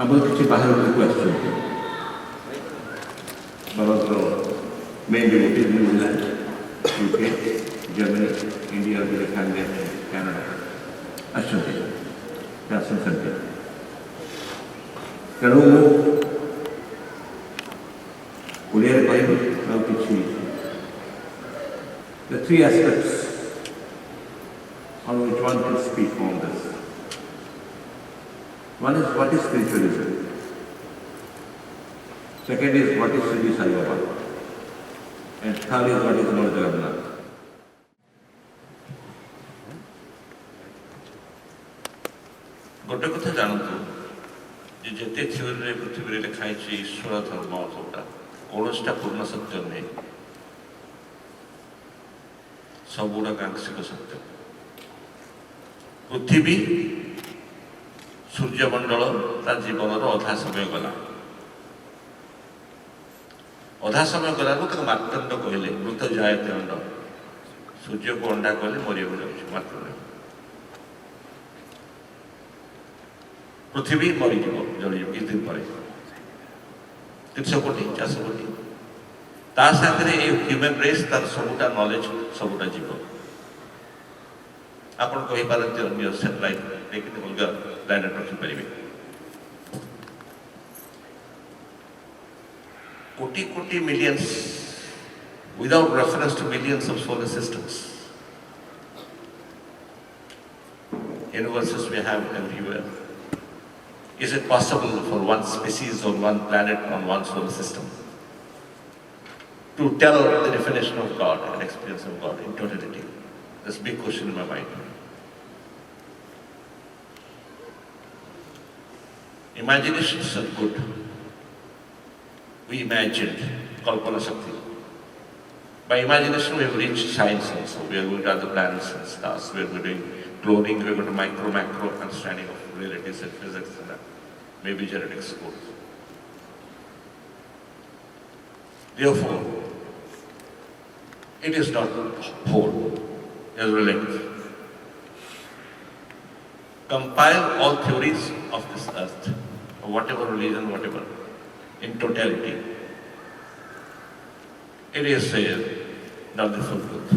ଆମର କିଛି ବାହାରକୁ ଆସିଛନ୍ତି ବାବାଙ୍କର main devotee New Zealand, UK, Germany, India, Canada ଆସିଛନ୍ତି ଆସୁଛନ୍ତି। ତେଣୁ ମୁଁ ଓଡ଼ିଆରେ କହିବି ଆଉ କିଛି the three aspects on which one can speak on this. One is what is spiritualism. Second is what is Shirdi Sai Baba. And third is what is Lord Jagannath. गोटे कथा जानतु जिते थ्योरी पृथ्वी लिखाई ईश्वर धर्म सबटा कौनसा पूर्ण सत्य नहीं, सबुड़ा आंशिक सत्य। पृथ्वी सूर्यमंडल ता जीवन अधा समय गला, अधा समय गला मार्तंड कहले मृत जायते अंड, सूर्य को अंडा कहले मरिया मार्तंड। पृथ्वी मरीज जल किस दिन पर 300 कोटी 400 कोटी ता साथरे ह्यूमन रेस तार सबुटा नॉलेज सबुटा जीव आपण कहि पारते अन्य सैटेलाइट लेकिन अलगा प्लैनेट रखि परिबे। कोटी कोटी millions without reference to millions of solar systems, universes we have everywhere. Is it possible for one species or one planet on one solar system to tell the definition of God and experience of God in totality? That's a big question in my mind. Imaginations are good. We imagined Kalpana Shakti. By imagination we have reached science also. We are going to other planets and stars. We are doing cloning, we are going to macro understanding of realities and physics and that. Maybe genetics course. Therefore, it is not whole, it is relative. Compile all theories of this earth, or whatever religion, whatever, in totality. It is not the full truth.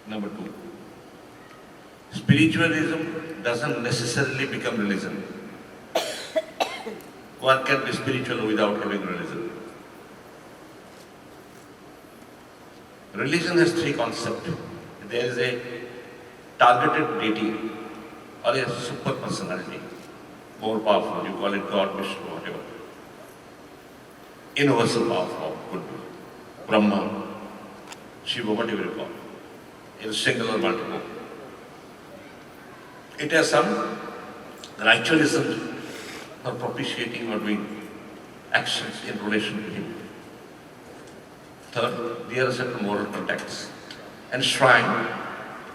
Number two, spiritualism doesn't necessarily become religion. One can be spiritual without having religion. Religion has three concepts. There is a targeted deity or a super personality, more powerful. You call it God, Vishnu, whatever. Universal power could be Brahma, Shiva, whatever you call. In single or multiple. It has some ritualism for propitiating or doing actions in relation to him. Third, there are certain moral contexts enshrined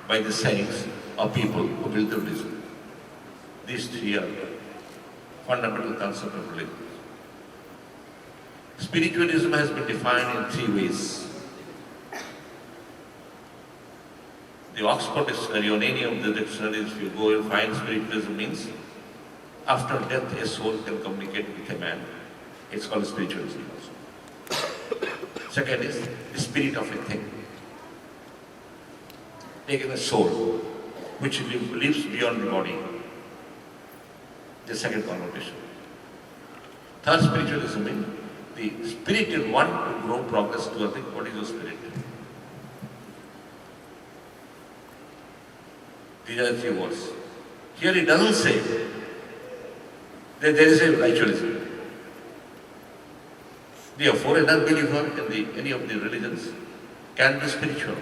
by the sayings of people who build the religion. These three are fundamental concepts of religion. Spiritualism has been defined in three ways. The Oxford Dictionary, on any of the dictionaries, if you go, you'll find spiritualism means after death a soul can communicate with a man. It's called spiritualism also. Second is the spirit of a thing. Taking a soul which lives beyond the body. The second connotation. Third, spiritualism means the spirit in one to grow, progress to a thing. What is your spirit? These are the three words. Here it doesn't say that there is a ritualism. Therefore, a non-believer in any of the religions can be spiritual.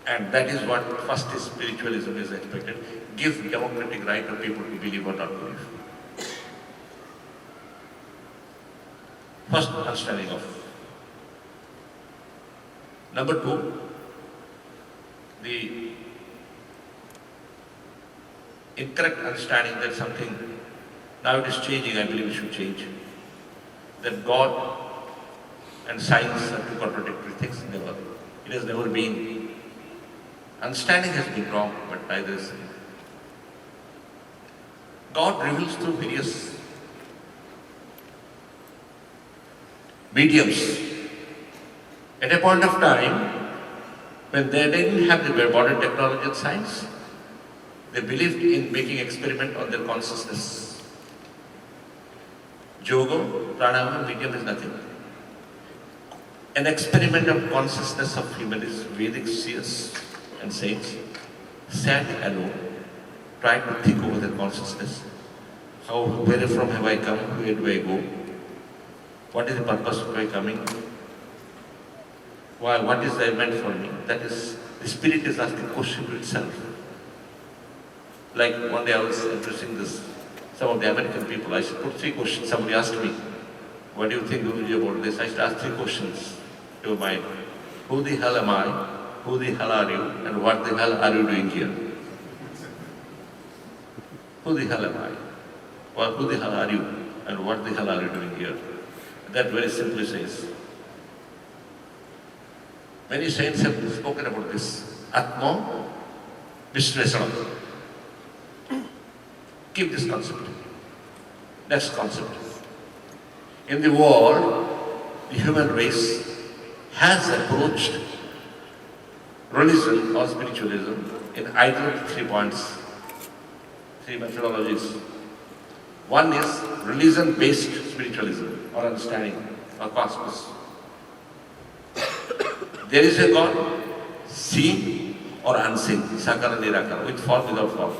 And that is what first is spiritualism is expected. Give democratic right to people to believe or not believe. First understanding of. Number two, the incorrect understanding that something, now it is changing, I believe it should change. That God and science are two contradictory things, never. It has never been. Understanding has been wrong, but neither is it. God reveals through various mediums. At a point of time, when they didn't have the modern technology and science, they believed in making experiment on their consciousness. Yoga, pranayama, medium is nothing. An experiment of consciousness of humanities, Vedic seers and saints sat alone, tried to think over their consciousness. Where from have I come? Where do I go? What is the purpose of my coming? Why? What is the meant for me? That is, the spirit is asking question to itself. Like one day I was addressing some of the American people. I should put 3 questions. Somebody asked me, what do you think, Guruji, about this? I should ask 3 questions to your mind. Who the hell am I? Who the hell are you? And what the hell are you doing here? Who the hell am I? Or who the hell are you? And what the hell are you doing here? That very simply says. Many saints have spoken about this. Atma Vishlesanam. Keep this concept. Next concept. In the world, the human race has approached religion or spiritualism in either 3 points, 3 methodologies. One is religion-based spiritualism or understanding or cosmos. There is a God, seen or unseen, sakara nirakara, with form, without form.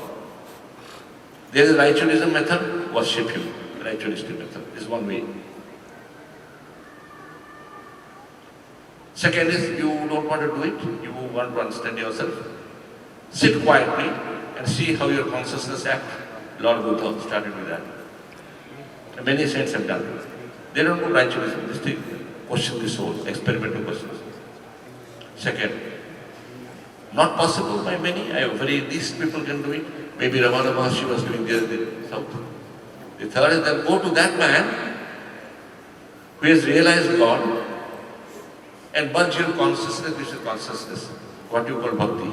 There is a ritualism method, worship Him. Ritualistic method is one way. Second is, you don't want to do it, you want to understand yourself. Sit quietly and see how your consciousness acts. Lord Buddha started with that. And many saints have done it. They don't do ritualism, they question the soul, experimental questions. Second, not possible by many, very least people can do it. Maybe Ramana Maharshi was doing this in the south. The third is then go to that man who has realized God and merge your consciousness with your consciousness. What you call bhakti.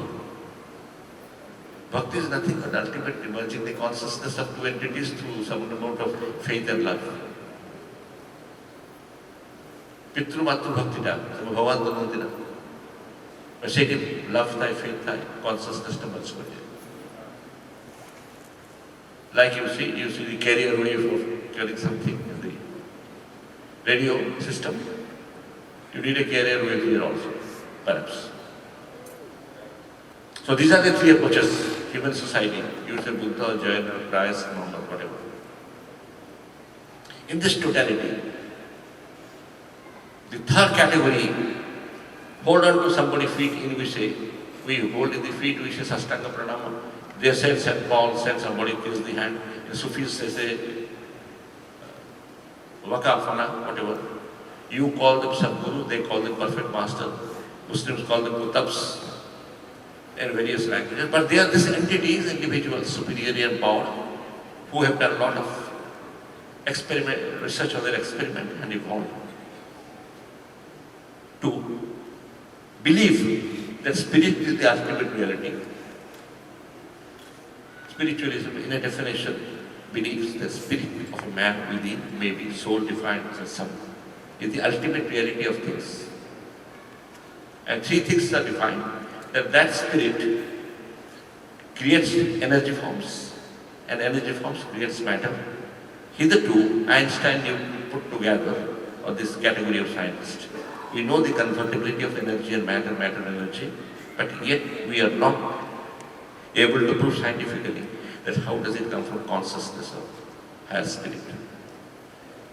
Bhakti is nothing but ultimately merging the consciousness of 2 entities through some amount of faith and love. Pitru Matru Bhakti da, Bhavan Dhanundina. But say love thy, faith thy, consciousness to merge with it. Like you see the carrier wave of carrying something in the radio system. You need a carrier wave here also, perhaps. So these are the 3 approaches, human society. You say Buddha, Jain, Christ, Muhammad, whatever. In this totality, the third category, hold on to somebody's feet in which we hold in the feet, we say Sastanga Pranama. They say St. Paul, said somebody kills the hand. The Sufis say Wakafana, whatever. You call them Sadguru, they call them Perfect Master. Muslims call them Kutabs in various languages. But they are these entities, individuals, superior in power, who have done a lot of research on their experiment and evolved to believe that spirit is the ultimate reality. Spiritualism, in a definition, believes the spirit of a man within, maybe soul defined as some, is the ultimate reality of things. And 3 things are defined, that spirit creates energy forms, and energy forms creates matter. Hitherto, Einstein put together, or this category of scientists, we know the convertibility of energy and matter, energy, but yet we are not able to prove scientifically that how does it come from consciousness of higher spirit.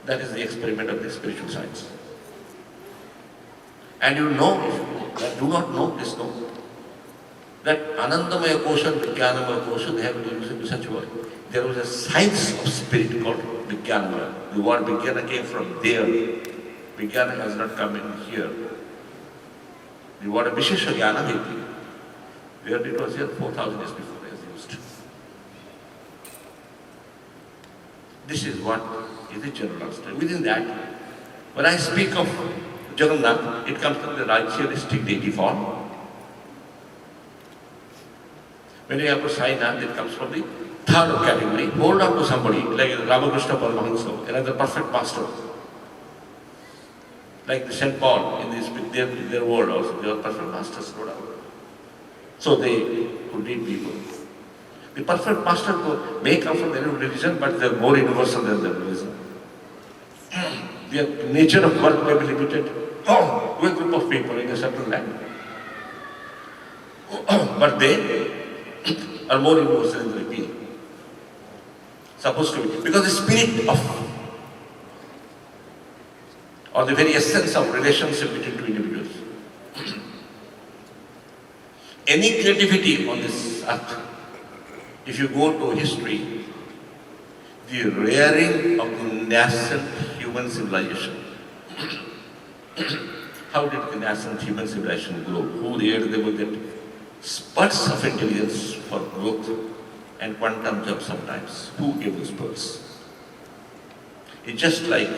That is the experiment of the spiritual science. And you know, if you do not know, please know, that Anandamaya Kosha and Vijnanamaya Kosha, they have been using such a word. There was a science of spirit called Vijnanamaya. The word Vijnana came from there. Vijnana has not come in here. The word Vishesha Jnana, where it was here 4,000 years before it was used. This is what is the general understanding. Within that, when I speak of Jagannath, it comes from the ritualistic deity form. When you have to Sai Nath, it comes from the third category. Hold on to somebody, like Ramakrishna Paramahansa, another perfect master. Like the St. Paul in their world also, they are perfect masters, no doubt. So they could lead people. The perfect master may come from any religion, but they are more universal than the religion. Their nature of work may be limited to a group of people in a certain land. But they are more universal in the repeal. Supposed to be. Because the spirit of, or the very essence of relationship between two individuals. Any creativity on this earth, if you go to history, the rearing of the nascent human civilization. How did the nascent human civilization grow? Who reared them with that spurts of intelligence for growth and quantum jump sometimes? Who gave those spurts? It's just like,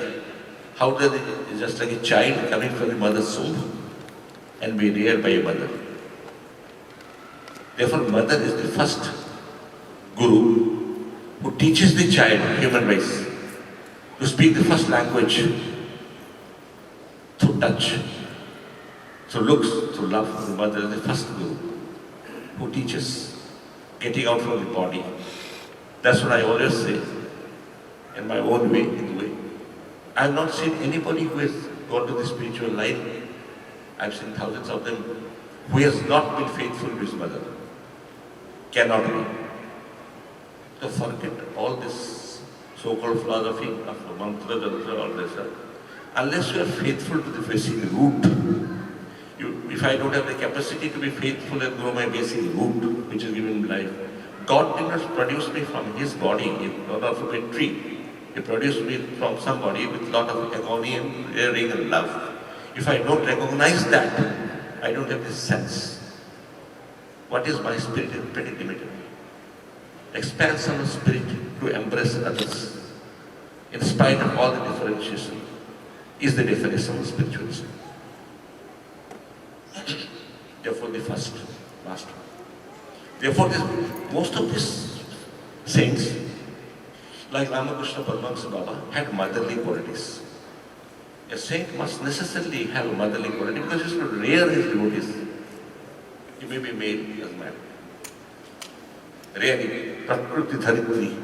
how does it, it's just like a child coming from the mother's womb and be reared by a mother. Therefore, mother is the first guru who teaches the child, human race, to speak the first language through touch, through looks, through love. The mother is the first guru who teaches, getting out from the body. That's what I always say, in my own way, in the way. I have not seen anybody who has gone to the spiritual line. I've seen thousands of them who has not been faithful to his mother. Cannot be. To forget all this so-called philosophy of mantra, jantra, all this. Unless you are faithful to the basic root, if I don't have the capacity to be faithful and grow my basic root, which is given in life, God did not produce me from His body, not of a tree. He produced me from somebody with a lot of agony and rearing and love. If I don't recognize that, I don't have this sense. What is my spirit is pretty limited. Expansion of spirit to embrace others, in spite of all the differentiation, is the definition of spiritualism. Therefore, the first master. Therefore, most of these saints, like Ramakrishna Paramahansa Baba, had motherly qualities. A saint must necessarily have a motherly quality because he should rear his devotees. He may be male, he is man. Rearing, Prakriti Dharitri,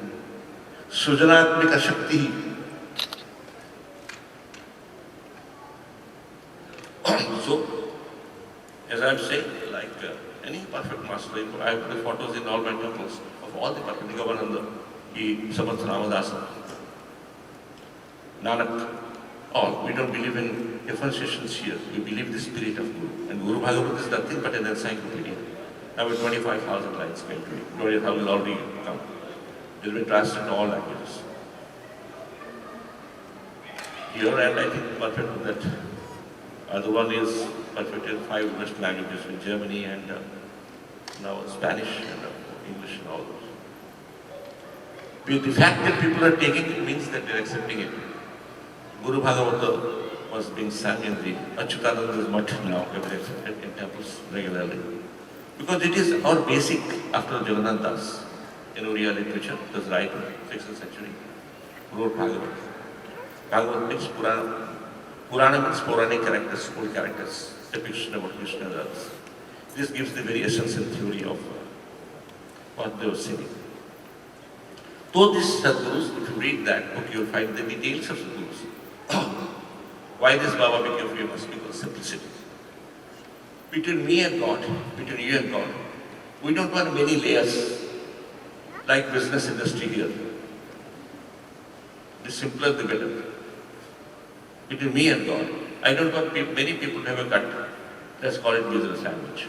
Sujanatmika Shakti. So, as I am saying, like any perfect master, I have put photos in all my temples of all the perfect Gavananda, Samat Ramadasa, Nanak, all. We don't believe in differentiations here. We believe the spirit of Guru. And Guru Bhagavad is nothing but an encyclopedia. Now 25,000 lines came to me. 20,000 already come. It will be translated to all languages. Here and I think perfect that. Other one is perfect in 5 Western languages in Germany and now Spanish and English and all those. The fact that people are taking it means that they are accepting it. Guru Bhagavata was being sung in the Achyutananda's mutt now, accepted in temples regularly. Because it is our basic, after Jagannath Das, in Oriya literature, it was right in the 6th century, wrote Bhagavata. Bhagavata means Purana. Purana means Puranic characters, old characters, depiction about Krishna and others. This gives the very essential theory of what they were saying. Though these Sadgurus, if you read that book, you will find the details of Sadgurus. Why this Baba became famous? Because simplicity. Between me and God, between you and God, we don't want many layers like business industry here. The simpler the better. Between me and God, I don't want many people to have a cut. Let's call it business language.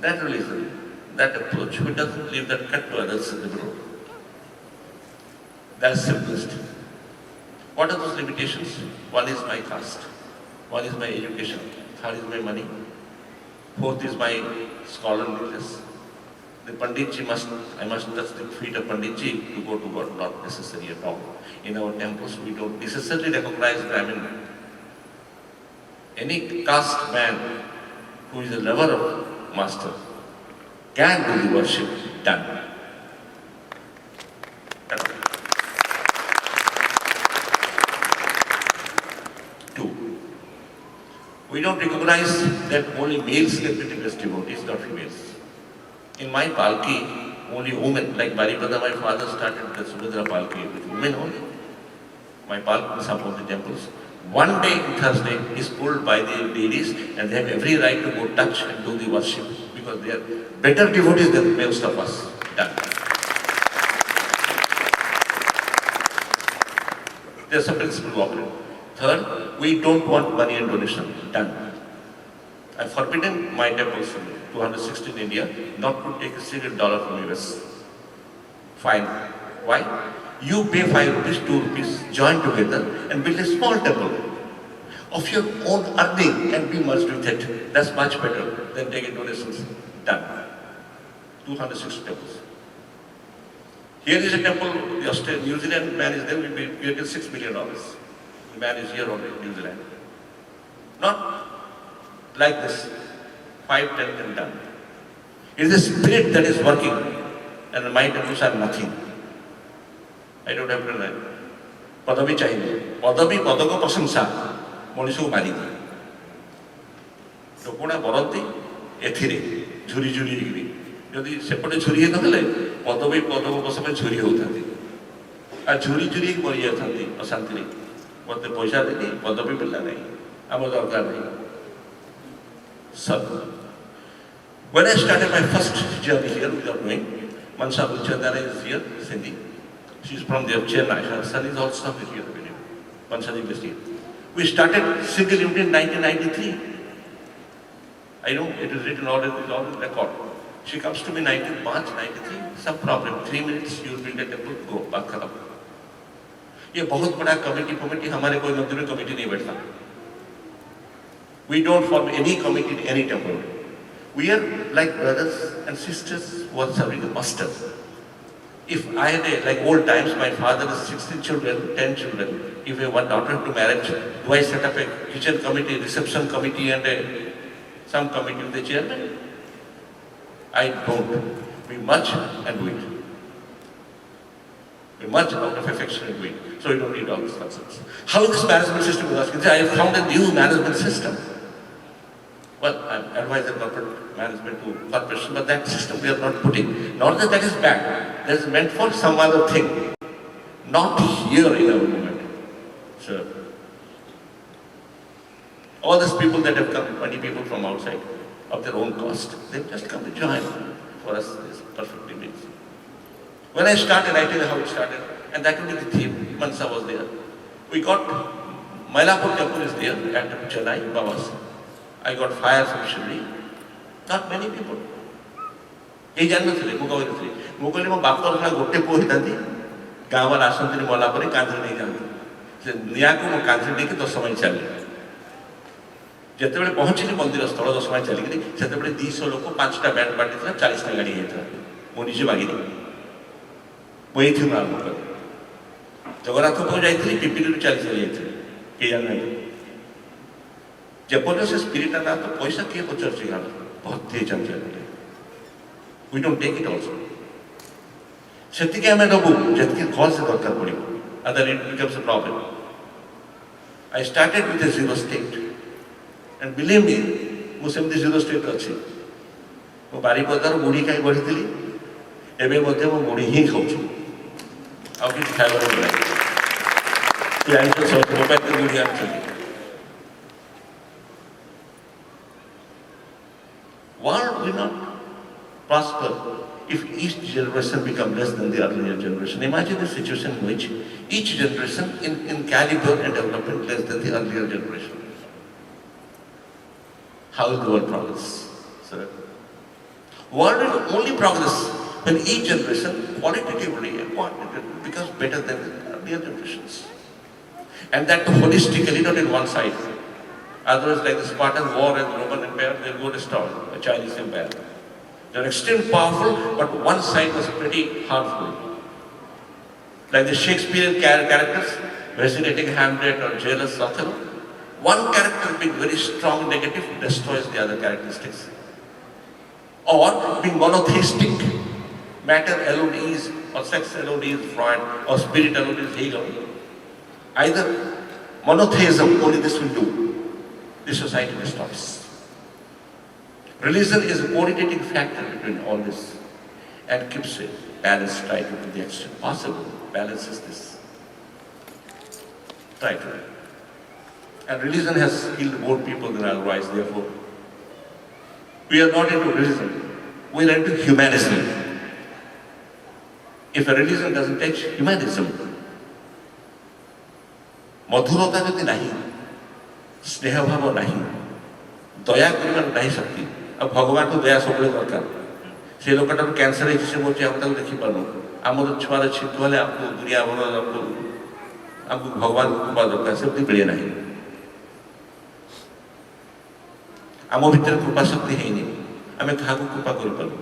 That religion, that approach, who doesn't leave that cut to others in the road. That's simplest. What are those limitations? One is my caste, one is my education, third is my money, fourth is my scholarliness, the Panditji I must touch the feet of Panditji to go to God, not necessary at all. In our temples, we don't necessarily recognize Brahmin. Any caste man who is a lover of master can do the worship done. Two, we don't recognize that only males can be the best devotees, not females. In my palki, only women, like Baripada, my father started the Subhadra palki with women only. My palki in some of the temples. One day, Thursday, is pulled by the ladies and they have every right to go touch and do the worship because they are better devotees than most of us. Done. There's a principle operate. Third, we don't want money and donation. Done. I've forbidden my temples, 260 in India, not to take a single dollar from US. Fine. Why? You pay 5 rupees, 2 rupees, join together and build a small temple of your own earning and be merged with it. That's much better than taking donations. Done. 260 temples. Here is a temple, the Australian, New Zealand man is there, we getting $6 million. The man is here only in New Zealand. Not like this, 5, 10 and done. It is the spirit that is working and my temples are nothing. I don't have to learn. Padabi chahiye. Padabi padago prasamsa. Monishu maridi. Lokona baranti ethire झुरी झुरी हिगरी यदि सेपटे झुरी न हेले पदवी पदव बसमे झुरी होतांती आ झुरी झुरी मरि जातांती अशांति रे मते पैसा देनी पदवी मिलला नहीं आम दरकार नहीं सब. When I started my first journey here without knowing, Mansa Buchandana is here, Cindy. She's from there, Chennai. Her son is also here, I believe. Mansaji Vesti. We started single unit in 1993. I know it is written all in the record. She comes to me 19th March 93. Some problem. 3 minutes, you will build a temple, go, baat khatam. ये बहुत बड़ा committee हमारे कोई मंदिर में committee नहीं बैठता. We don't form any committee in any temple. We are like brothers and sisters who are serving the master. If I had like old times, my father has 16 children, 10 children. If I want daughter to marriage, do I set up a kitchen committee, reception committee and some committee with the chairman? I don't. We merge and do it. We merge out of affection and do it. So we don't need all this nonsense. How is this management system working? I have found a new management system. Well, I'm advising corporate management to corporation, but that system we are not putting. Not that that is bad. That is meant for some other thing. Not here in our movement. Sure. All these people that have come, 20 people from outside, of their own cost, they've just come to join. For us, it's perfectly means. When I started, I tell you how it started, and that will be the theme. Mansa was there. We got Mailapur temple is there at Chennai, Baba's. I got fire from Shri. Not many people. ये जानना चले मुकाबले थे मुकाबले में बाप का गोटे पोही था थी गाँव वाला आसन तेरे मौला पर कांधे नहीं जानते निया को वो कांधे नहीं कि 10 समय चले जितने बड़े पहुँचे नहीं मंदिर स्थल 10 समय चली गई जितने बड़े 200 लोग को 5टा बैंड पार्टी था 40 गाड़ी है था वो नीचे भागी नहीं वही थी मैं आपको जगन्नाथ को जाई थी पिपिली 40 चली थी ये जानना जब बोले से स्पिरिट ना तो पैसा किए को चर्च गाना बहुत तेज चल रहे we don't take it also सेति के हमें दबू जितने कौन से दरकार पड़ी other it becomes a problem. I started with a zero state and believe me मुझे में zero state अच्छी वो बारी पदार मुड़ी का ही बढ़ी थी एबे मध्य वो मुड़ी ही खाऊँ अब किस खाया बना है तो यानी तो सब रुपए की मुड़ी आप चली world will not prosper if each generation becomes less than the earlier generation. Imagine a situation in which each generation in caliber and development less than the earlier generation. How will the world progress? Sir? World will only progress when each generation qualitatively and quantitatively becomes better than the earlier generations. And that holistically, not in one side. Otherwise, like the Spartan war and the Roman Empire, they'll go destroy the Chinese Empire. They are extremely powerful, but one side was pretty harmful. Like the Shakespearean characters, resonating Hamlet or jealous Othello, one character being very strong negative destroys the other characteristics. Or being monotheistic, matter alone is, or sex alone is Freud, or spirit alone is Hegel. Either monotheism, only this will do. The society destroys. Religion is a coordinating factor between all this and keeps it balanced, try to the extent possible, balances this. Try to. And religion has killed more people than otherwise, therefore. We are not into religion, we are into humanism. If a religion doesn't touch humanism, मधुरता यदि नहीं, स्नेह भाव नहीं, दया करिबार नहीं शक्ति, अब भगवान को दया सबले दरकार। से लोकटार कैंसर है जिसे मोचे हम तक देखि पारो। आमर छुआर छिट वाले आपको दुनिया भर आपको भगवान को कृपा दरकार से मिले नहीं। आम भीतर कृपा शक्ति है नहीं, आमे कहा को कृपा कर पारो।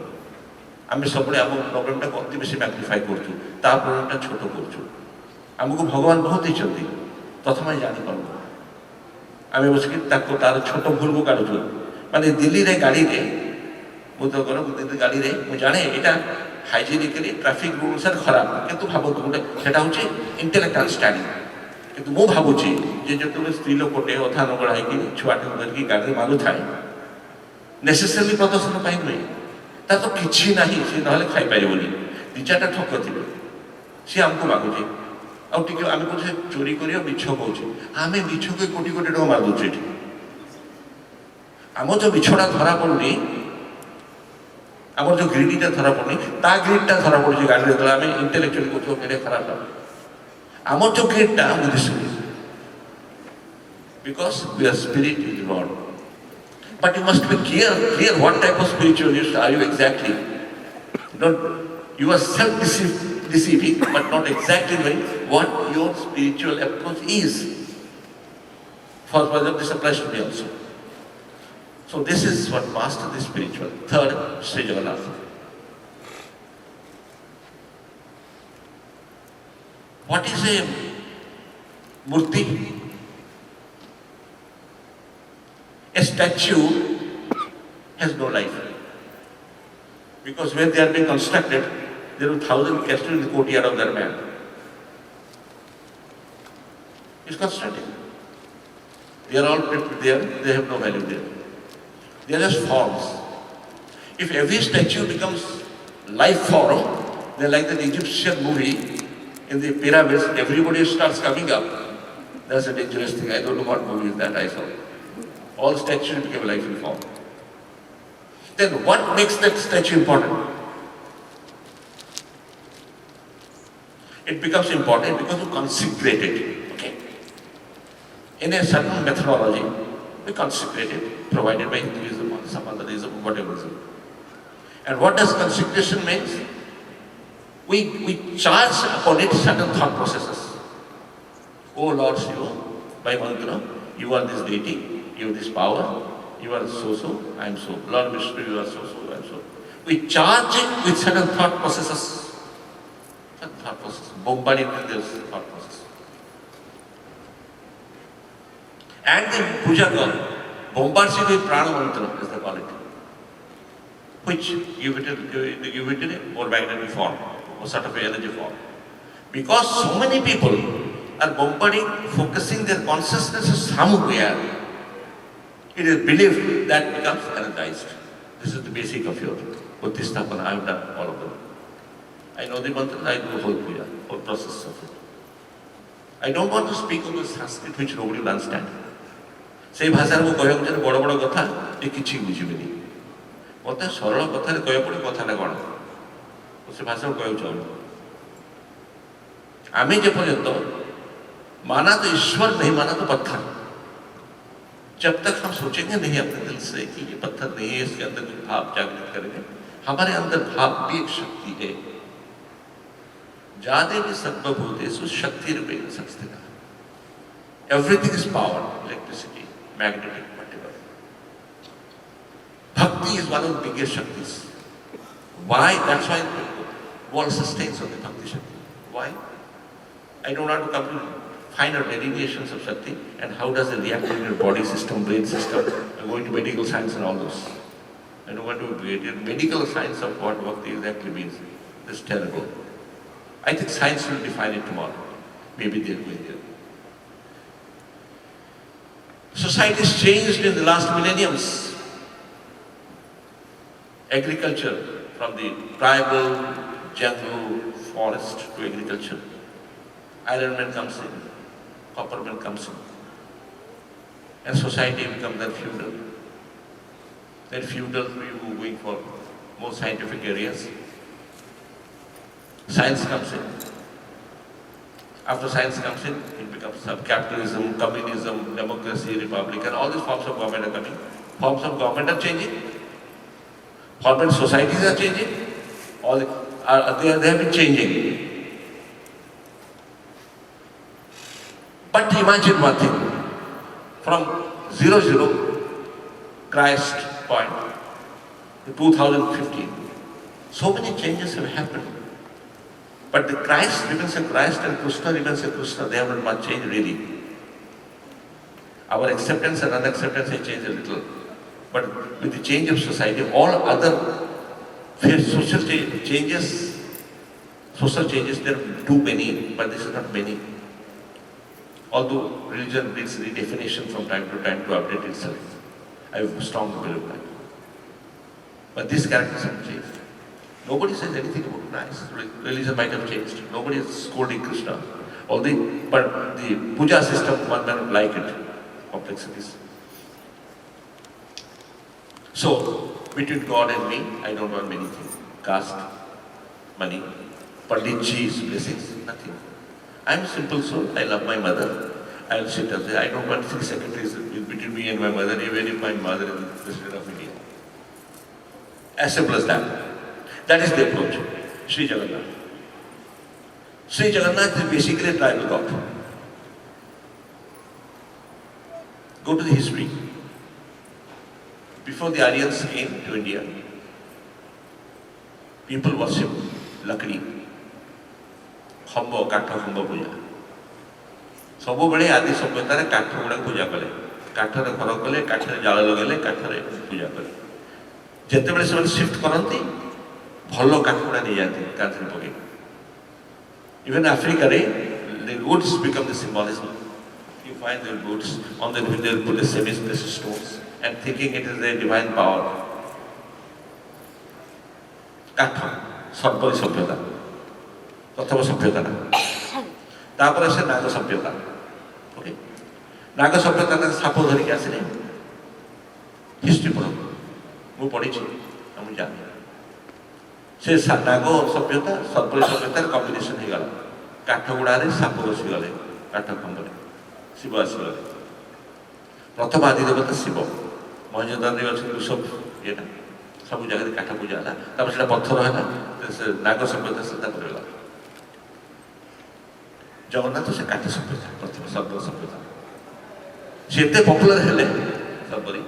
आमे सबले आम प्रॉब्लम टा अति बेसी मैग्निफाई करछु, ता प्रॉब्लम टा छोटो करछु। हमको भगवान बहुत ही चलती, तथापि जानी पारो। आमे बसकी ताको तार छोटो भूल को काढछु। माने दिल्ली रे गाड़ी रे मुझे करो दिल्ली गाड़ी रे मु जाने एटा हाइजीनिकली ट्रैफिक रूल्स आर खराब किंतु भाबो तुमटे सेटा होची इंटेलेक्चुअल स्टडी किंतु मु भाबुची जे जे तुम स्त्री लोक कोटे अथा न गळाई कि छुआटे धरकी गाड़ी मानु थाए नेसेसरली प्रदर्शन पाइ नै ता तो किछि नाही से नहले खाइ पाइबोनी दिचाटा ठक थिबे से हमको मागुची आ टिके आमे कोसे चोरी करियो मिछ कहूची आमे मिछ के कोटी कोटी टका मार दुची आम जो मिछड़ा धरा पड़ुनी आम जो ग्रीडीटा धरा पड़ुनी ता ग्रीडटा धरा पड़ुची गाड़ी रे आमे इंटेलेक्चुअली को केडे खराब आम जो ग्रीडटा Buddhist because we are spirit with God. But you must be clear what type of spiritualist are you exactly. You are self-deceiving, but not exactly knowing what your spiritual approach is. For example, this applies to me also. So this is what master the spiritual. Third, Sri Jagannath. What is a murti? A statue has no life. Because when they are being constructed, there are 1,000 castles in the courtyard of their man. It's constructed. They are all put there, they have no value there. They are just forms. If every statue becomes life form, then like the Egyptian movie, in the pyramids, everybody starts coming up. That's a dangerous thing. I don't know what movie is that I saw. All statues became life in form. Then what makes that statue important? It becomes important because you consecrate it. Okay? In a certain methodology, we consecrate it, provided by Hinduism or some other ism, whatever ism. And what does consecration mean? We charge upon it certain thought processes. Oh Lord Shiva, by mantra, you are this deity, you have this power, you are so, I am so. Lord Vishnu, you are so, I am so. We charge it with certain thought processes. Certain thought processes, bombarded with this thought process. And the puja girl bombards you with prana mantra, as they call it, which give it in a more magnetic form, or sort of energy form. Because so many people are bombarding, focusing their consciousness somewhere, it is believed that becomes energized. This is the basic of your Buddhistapana. I have done all of them. I know the mantra, I do whole puja, whole process of it. I don't want to speak of the Sanskrit which nobody will understand. Say bhasha ko कहବାକୁ चाहे बड़ बड़ कथा ये किछि बुझिबेनी मते सरल कथा रे कहय पड़े कथाटा कोन से भाषा को कहउ चाहू आमे जे पर्यंत माना तो ईश्वर नहीं माना तो पत्थर जब तक हम सोचेंगे नहीं अपने दिल से कि ये पत्थर नहीं है इसके अंदर कुछ भाव जागृत करेंगे हमारे अंदर भाव भी एक शक्ति है जादे भी सर्वभूतेषु शक्ति रूपेण संस्थिता everything is power electricity magnetic, whatever. Bhakti is one of the biggest Shaktis. Why? That's why the world sustains on the Bhakti Shakti. Why? I don't want to come to finer delineations of Shakti and how does it react in your body system, brain system. I'm going to medical science and all those. I don't want to get into medical science of what Bhakti exactly means. It's terrible. I think science will define it tomorrow. Maybe they're going there. Society has changed in the last millenniums. Agriculture, from the tribal, jungle, forest to agriculture. Iron man comes in, copper man comes in. And society becomes then feudal. Then feudal, we were going for more scientific areas. Science comes in. After science comes in, it becomes capitalism, communism, democracy, republic, and all these forms of government are coming. Forms of government are changing. Corporate societies are changing. They have been changing. But imagine one thing. From 00 Christ point to 2015, so many changes have happened. But the Christ remains a Christ and Krishna remains a Krishna. They have not much changed really. Our acceptance and unacceptance has changed a little. But with the change of society, all other social changes, there are too many, but this is not many. Although religion needs redefinition from time to update itself. I strongly believe that. But these characters have changed. Nobody says anything about Christ. Religion might have changed. Nobody is scolding Krishna. But the puja system, one may not like it. Complexities. So, between God and me, I don't want many things. Caste, money, Panditji's blessings, nothing. I'm a simple soul. I love my mother. I'll sit and say, I don't want 6 secretaries between me and my mother, even if my mother is the President of India. As simple as that. That is the approach. Shri Jagannath. Shri Jagannath is basically a tribal god. Go to the history. Before the Aryans came to India, people worship Lakdi, Khamba, Katha Khamba Puja. ସବୁବେଳେ ଆଦି ସଭ୍ୟତାରେ କାଠ ଗୁଡ଼ାକ ପୂଜା କଲେ, କାଠରେ ଘର କଲେ, କାଠରେ ଜାଳ ଲଗେଇଲେ, କାଠରେ ପୂଜା କଲେ। ଯେତେବେଳେ ସେମାନେ ସିଫ୍ଟ କରନ୍ତି ଭଲ କାଠ ଗୁଡ଼ା ନେଇଯାଆନ୍ତି କାନ୍ଥରେ ପକେଇ। Even ଆଫ୍ରିକାରେ the woods become the symbolism. You find the woods on the they put the semi-precious stones and thinking it is their divine power. କାଠ ସର୍ବରି ସଭ୍ୟତା, ପ୍ରଥମ ସଭ୍ୟତା ନା। ତାପରେ ସେ ନାଗ ସଭ୍ୟତା। ଓକେ, ନାଗ ସଭ୍ୟତା ସାପ ଧରିକି ଆସିଲେ। ହିଷ୍ଟ୍ରି ପଢ଼, ମୁଁ ପଢ଼ିଛି, ମୁଁ ଜାଣେ। ସେ ନାଗ ସଭ୍ୟତା ସର୍ବରି ସଭ୍ୟତାର କମ୍ବିନେସନ୍ ହେଇଗଲା। କାଠ ଗୁଡ଼ାରେ ସାପ ବସିଗଲେ, କାଠ ଖମ୍ବରେ ଶିବ ଆସିଗଲେ। ପ୍ରଥମ ଆଦି ଦେବତା ଶିବ। ମହେଞ୍ଜୋଦାରୋରେ ଅଛି ଋଷଭ ଇଏଟା, ସବୁ ଜାଗାରେ କାଠ ପୂଜା ହେଲା। ତାପରେ ସେଟା ପଥର ହେଲା, ସେ ନାଗ ସଭ୍ୟତା ସେ ତାପରେ ହେଲା। ଜଗନ୍ନାଥ ସେ କାଠ ସଭ୍ୟତା, ପ୍ରଥମ ସର୍ବ ସଭ୍ୟତା। ସେ ଏତେ ପପୁଲାର ହେଲେ ସର୍ବରି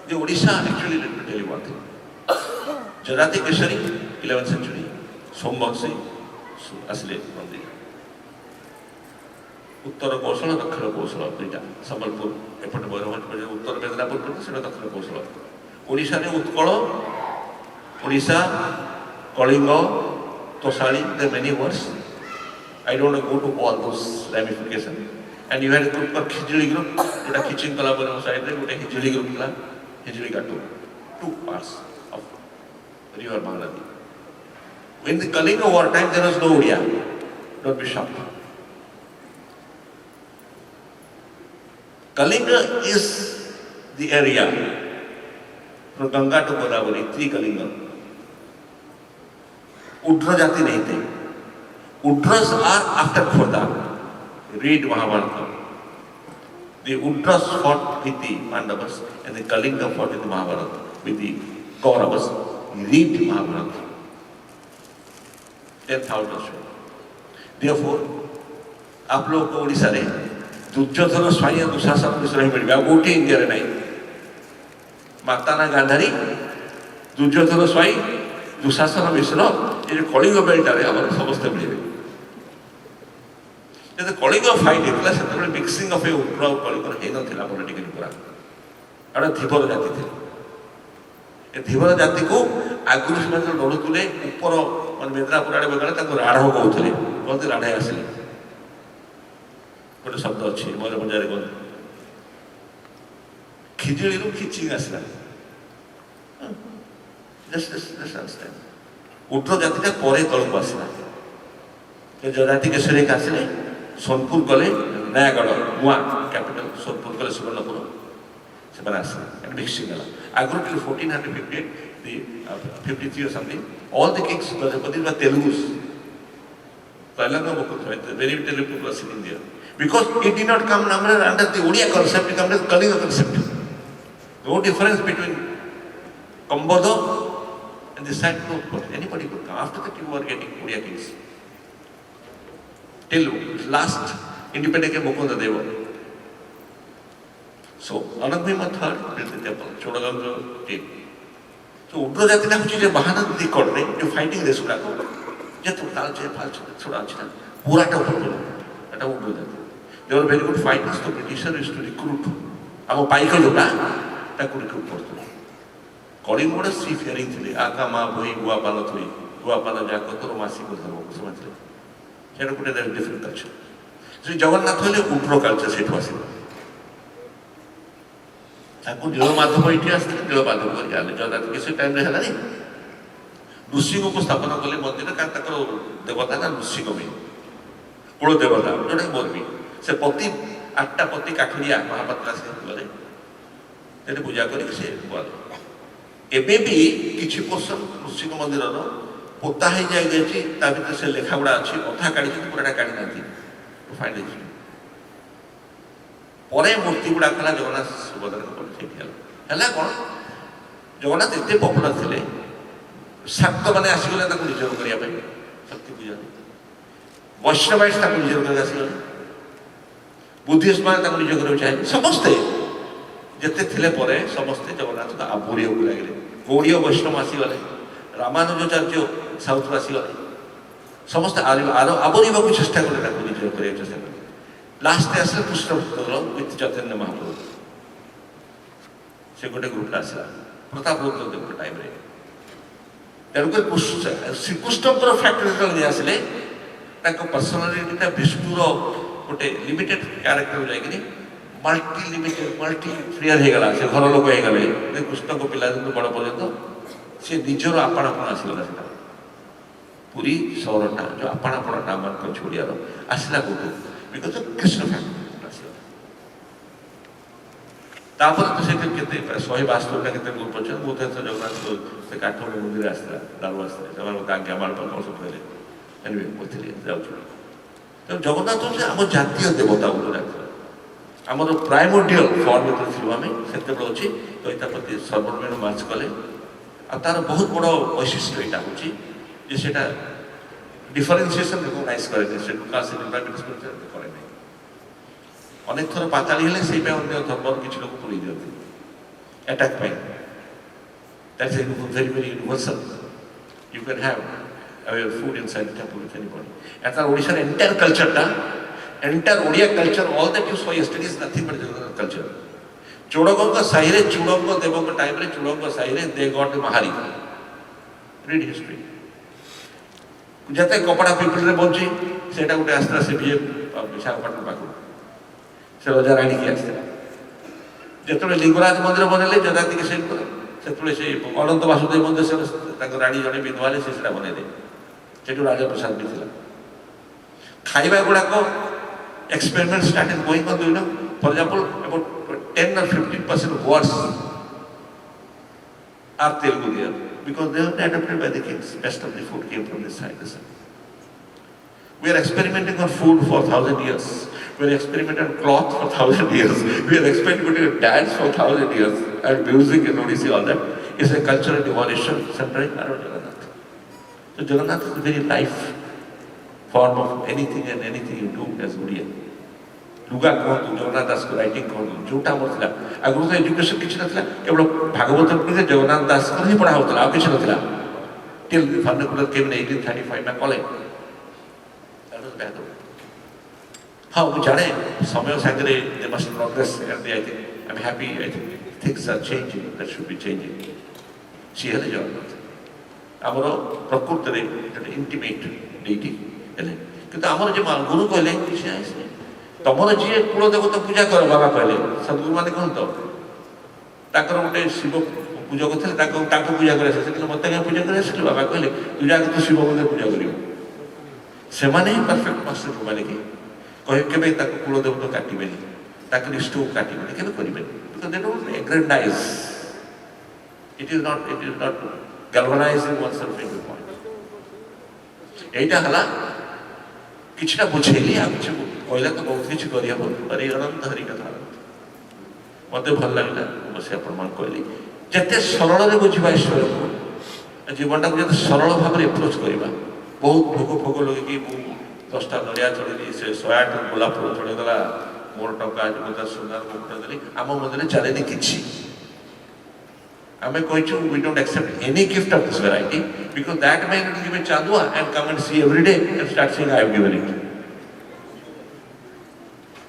ଯେ Odisha actually Jajati Keshari 11th century Somavamshi ଆସିଲେ ମନ୍ଦିର। ଉତ୍ତର କୌଶଳ ଦକ୍ଷିଣ କୌଶଳ ଦୁଇଟା, ସମ୍ବଲପୁର ଏପଟେ ମୟୂରଭଞ୍ଜ ପର୍ଯ୍ୟନ୍ତ ଉତ୍ତର ମେଦିନାପୁର ପର୍ଯ୍ୟନ୍ତ ସେଟା ଦକ୍ଷିଣ କୌଶଳ। ଓଡ଼ିଶାରେ Utkal, Odisha, Kalinga, Toshali, there are many words. I don't want to go to all those ramifications. And you had a group called Khijili group, which kitchen collaboration side, which Khijili group, Khijili got two parts of river Mahanadi. In the Kalinga war time, there was no Odia. Don't be shocked. Kalinga is the area from Ganga to Godavari, 3 Kalinga. Udra jati nahi the. Udras are after Khorda. Read Mahabharata. The Udras fought with the Pandavas and the Kalinga fought with the Mahabharata, with the Kauravas. Read Mahabharata. 10,000 years. Therefore, आप लोग को ओडिशा रे दुर्योधन स्वाई दुशासन विषय मिल गया। गोटे India रे नहीं। माता ना गांधारी, दुर्योधन स्वाई दुशासन मिश्र ये कलिंग बेल्टारे आम समस्ते मिले जब कलिंग फाइट होता से मिक्सिंग अफ ए उग्र कलिंग होता पॉलिटिकली पूरा गोटे धीवर जाति थे धीवर जाति को आगुरी से लड़ुले ऊपर मैं मेदनापुर आड़े गले राढ़ कहते कहते राढ़े आसिले गोटे शब्द अच्छी मजे मजारे कहते खिजड़ी खिचिंग आसला उड्र जाति पर तलक आसला जाति केशरी आसिले सोनपुर गले नयागढ़ नुआ कैपिटल सोनपुर गले सुवर्णपुर से आसले mixing आगुरी 1458 53 or something all the kings Gajapati were Telugus very Telugu people were sitting there because it did not come under the Odia concept, it came under the Kalinga concept. No difference between Kambodo and this side, no, anybody could come. After that, you were getting Odia kings. Till last independent came Mukunda Deva. So, Anandbhima III built the temple, Chodagamjo team. So, Udra Jatina which is a Bahana the coordinate to fighting this Urako. Jatutalche, Palchana, Purata Udra. That Udra Jati. They were very good fighters. The British used to recruit. Our Paika Yoga. ତାକୁ recruit କରୁଥିଲେ କଳିଙ୍ଗ ଗୋଟେ ସିଫେୟାରିଂ ଥିଲେ ଆକା ମା ଭୋଇ ଗୁଆପାଲ ଥୋଇ ଗୁଆପାଲ ଯାକ ତୋର ମାସି କରିଦେବ ସେମାନେ ସେଇଟା ଗୋଟେ ଡିଫରେଣ୍ଟ କଲଚର ଶ୍ରୀ ଜଗନ୍ନାଥ ହେଲେ ଉଗ୍ର କଲଚର ସେଇଠୁ ଆସିବ ତାକୁ ନୀଳମାଧବ ଏଠି ଆସିଥିଲେ ନୀଳମାଧବ କରିକି ଆଣିଲେ ଜଗନ୍ନାଥ ସେ ଟାଇମ୍ରେ ହେଲାନି ଋଷିଙ୍କୁ ସ୍ଥାପନ କଲେ ମନ୍ଦିର କାରଣ ତାଙ୍କର ଦେବତା ନା ଋଷିକମି କୂଳ ଦେବତା ଯୋଉଟାକି ମୋରବି ସେ ପତି 8ଟା ପତି କାଠୁରିଆ ମହାପାତ୍ର ଆସିଥିଲେ तेरे पूजा करके से एबे भी किछि पोर्शन ऋषिक मंदिर पोता हो जाए भर से लेखा गुड़ा अच्छी अधा काढ़ी पूरा काढ़ी ना फाइंड पर मूर्ति गुड़ा कला जगन्नाथ सुभद्रा कौन जगन्नाथ एत पपुलर थे शाक्त मैंने आसीगले निजर करने शक्ति पूजा वैष्णवाइट्स निजर कर आसीगले बुद्धिस्ट मैंने निज कर चाहिए समस्ते जिते थिले परे समस्ते जगन्नाथ को आबोरिया लगे गौड़ीय वैष्णव आसीगले रामानुजाचार्य साउथ आसीगले समस्ते आबोरिया को चेष्टा कले निज कर चेष्टा कले लास्ट आसले कृष्णभक्त विथ चैतन्य महाप्रभु से गोटे ग्रुप आसला प्रताप रुद्र टाइम तेणुक श्रीकृष्ण फैक्टर आसिले पर्सनालीटा विष्णुर गोटे लिमिटेड क्यारेक्टर जाकि मल्टी लिमिटेड मल्टी प्लेयर हो गला से घर लोक हो गले कृष्ण को पिला दिन बड़ पर्यंत से निजर आपणापण आसगला पूरी सहरटा जो आपणापण नाम छोड़ियार आसला कौटू बिकज ऑफ कृष्ण फैक्टर तापर तो से केते 162टा केते ग्रुप अछि बहुत जगन्नाथ से काठ मंदिर आसला दारू आसला जगन्नाथ का ज्ञान पर सब पहले एनीवे बोथिले जाउ तो जगन्नाथ से हम जातीय देवता बोल रहा आमर प्राइमोर्डियल फॉर्म में थी आम से अच्छी तो प्रति सर्वमेण मार्च कले आ तार बहुत बड़ वैशिष्ट्य यहाँ होता डिफरेन्सीएसन रिकग्नाइज करे अनेक थर पाताली हेले से अन्य धर्म किसी लोग पुरी दिखते attack that's very very universal you can have food inside the temple with anybody and तार ओडिशा एंटायर कल्चरटा entire Odia culture, all that you saw yesterday is nothing but Jagannath culture. Chodagonga Saire, Chudonga Devonga time, Chudonga Saire, they got Mahari. Read history. Jate Kopara people re bonchi, set out Astra CPM, Visakhapatnam Baku. Se Raja Rani ki Astra. Jetole Linguraj Mandira banele, Jadati ke set kore. Setole se Ananta Vasudev Mandir se tanko Rani jane bidwale se seta banele. Setu Raja Prasad bi thila. Khaiba gudako experiments started going on, you know. For example, about 10 or 15% words are Telugu there because they were adapted by the kings. Best of the food came from this side. We are experimenting on food for 1,000 years. We are experimenting on cloth for 1,000 years. We are experimenting on dance for 1,000 years. And music and Odissi, all that is a cultural evolution centering around Jagannath. So Jagannath is the very life form of anything and anything you do as Odia. Luga कहतु जगन्नाथ दास को writing कहतु जोटा मोर थिला आगु तो education किछ नथिला केवल भागवत पढ़े जगन्नाथ दास को ही पढ़ा होतला आ किछ नथिला till the vernacular came in 1835 Macaulay. That was bad. How we jane samay sangre they must progress, and I think I'm happy. I think things are changing. That should be changing. She had a Jagannath. ଆମର ପ୍ରକୃତରେ ଗୋଟେ intimate ଡେଇଟି ହେଲେ କିନ୍ତୁ ଆମର ଯେ ଗୁରୁ କହିଲେ କିଛି ନାହିଁ ତମର ଯିଏ କୁଳ ଦେବତା ପୂଜା କର ବାବା କହିଲେ ସଦ୍ଗୁରୁମାନେ କହନ୍ତୁ ତାଙ୍କର ଗୋଟେ ଶିବ ପୂଜକ ଥିଲେ ତାଙ୍କୁ ପୂଜା କରି ଆସିଲେ କିନ୍ତୁ ମୋତେ କାହିଁ ପୂଜା କରି ଆସିଲେ ବାବା କହିଲେ ତୁ ଯାହା ତୁ ଶିବ ମନ୍ଦିର ପୂଜା କରିବୁ ସେମାନେ ହିଁ ପରଫେକ୍ଟ ମାଷ୍ଟର ଯୋଉମାନେ କି କହେ କେବେ ତାକୁ କୁଳ ଦେବତା କାଟିବେନି ତାକୁ ଇଷ୍ଟକୁ କାଟିବେନି କେବେ କରିବେନି because they don't aggrandize. It is not galvanizing oneself into point. এইটা হলা কিছুটা বুঝেলি আর কিছু কইলা তো বহুত কিছু করি হব আর এই অনন্ত হরি কথা মতে ভাল লাগলা বসে প্রমাণ কইলি যেতে সরଳରେ বুঝিবা ঈশ্বরକୁ জীবনটাকে যেতে সরল ভাবে এপ্রোচ করিবা বহুত ভোগ লগেকি 10টা নড়িয়া চড়েলি সে 108 গোলাপ ফুল চড়েগলা মোর টଙ୍କା গোটা সুন্দর মুকুট দেলি ଆମ ମନରେ ଚାଲେନି କିଛି ଆମେ କହିଛୁ we don't accept any gift of this variety because that man will give a chandua and come and see every day and start saying I have given it.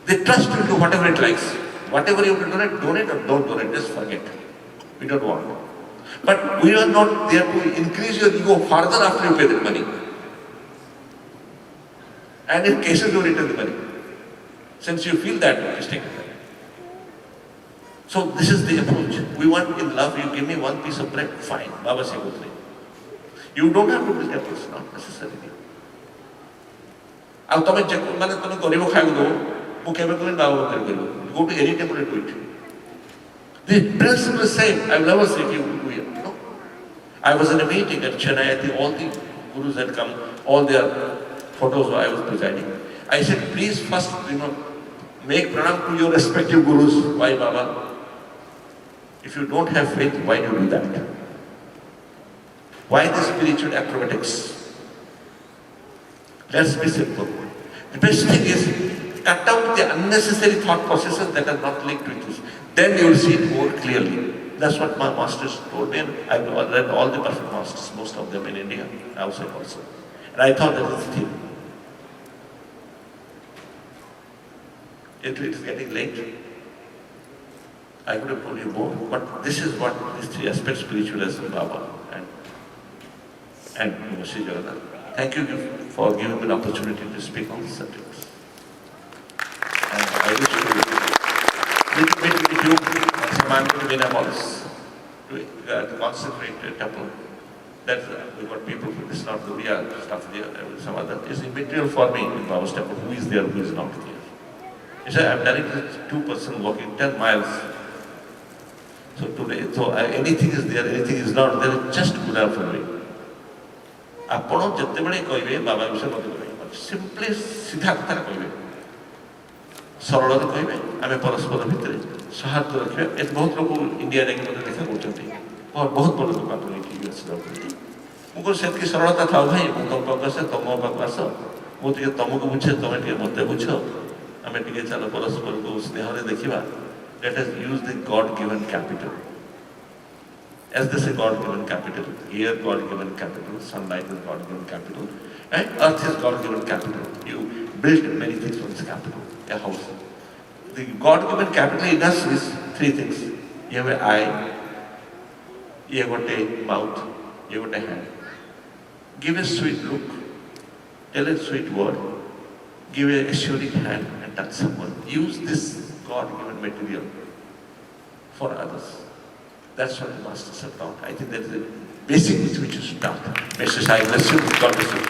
They trust you to whatever it likes. Whatever you can donate or don't donate, just forget. We don't want. But we are not there to increase your ego further after you pay the money. And in cases you return the money. Since you feel that, just take it. So this is the approach. We want in love, you give me one piece of bread, fine. Baba se gotre. You don't have to build temples, not necessarily. Now, tome check, mane tome garibo khaibo do, mu kebe kome Baba gotre karibo. Go to any temple and do it. The principle is same. I will never say if you do it. No. I was in a meeting at Chennai. I think all the gurus had come, all their photos I was presiding. I said, please first, make pranam to your respective gurus. Why, Baba? If you don't have faith, why do you do that? Why the spiritual acrobatics? Let's be simple. The best thing is cut out the unnecessary thought processes that are not linked to it. Then you will see it more clearly. That's what my masters told me, and I've read all the perfect masters, most of them in India, outside also. And I thought that was the thing. It is getting late. I could have told you more, but this is what these three aspects, spiritualism, Baba, and Shri Jagannath. Thank you for giving me an opportunity to speak on these subjects. And I wish to meet with you Saman to Minneapolis to concentrate a temple. That's we've got people from this, not the real stuff there, some other. It's immaterial for me in Baba's temple, who is there, who is not there. He said, I've done it with 2% walking 10 miles. So today, anything is there, anything is not there, just good enough for me. ଆପଣ ଯେତେବେଳେ କହିବେ ବାବା ବିଷୟରେ ମୋତେ କହିବେ simply ସିଧା କଥାରେ କହିବେ ସରଳରେ କହିବେ ଆମେ ପରସ୍ପର ଭିତରେ ସୌହାର୍ଦ୍ଦ୍ୟ ରଖିବା ଏ ବହୁତ ଲୋକ ଇଣ୍ଡିଆରେ ମୋତେ ଦେଖା କରୁଛନ୍ତି ବହୁତ ବଡ଼ ଲୋକ ଆପଣ ଏଠି ଆସିଲା କରୁଛନ୍ତି ମୁଁ କହୁଛି ସେତିକି ସରଳତା ଥାଉ ଭାଇ ମୁଁ ତମ ପାଖକୁ ଆସେ ତମ ପାଖକୁ ଆସ ମୁଁ ଟିକେ ତମକୁ ବୁଝେ ତମେ ଟିକେ ମୋତେ ବୁଝ ଆମେ ଟିକେ ଚାଲ ପରସ୍ପରକୁ ସ୍ନେହରେ ଦେଖିବା let us use the God-given capital. As they say, God-given capital, air God-given capital, sunlight is God-given capital, and earth is God-given capital. You build many things from this capital, a house. The God-given capital in us is three things. You have an eye, you have got a mouth, you have got a hand. Give a sweet look, tell a sweet word, give a assuring hand and touch someone. Use this God-given material for others. That's what the masters have taught. I think that is the basic with which you start. Mr. Sai, bless you. God bless you.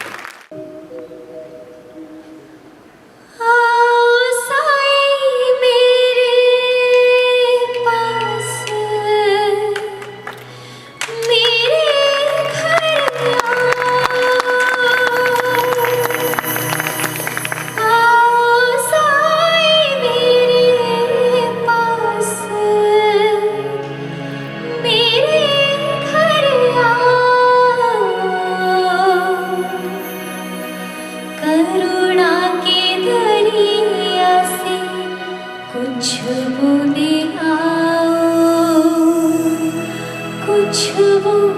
कुछ वो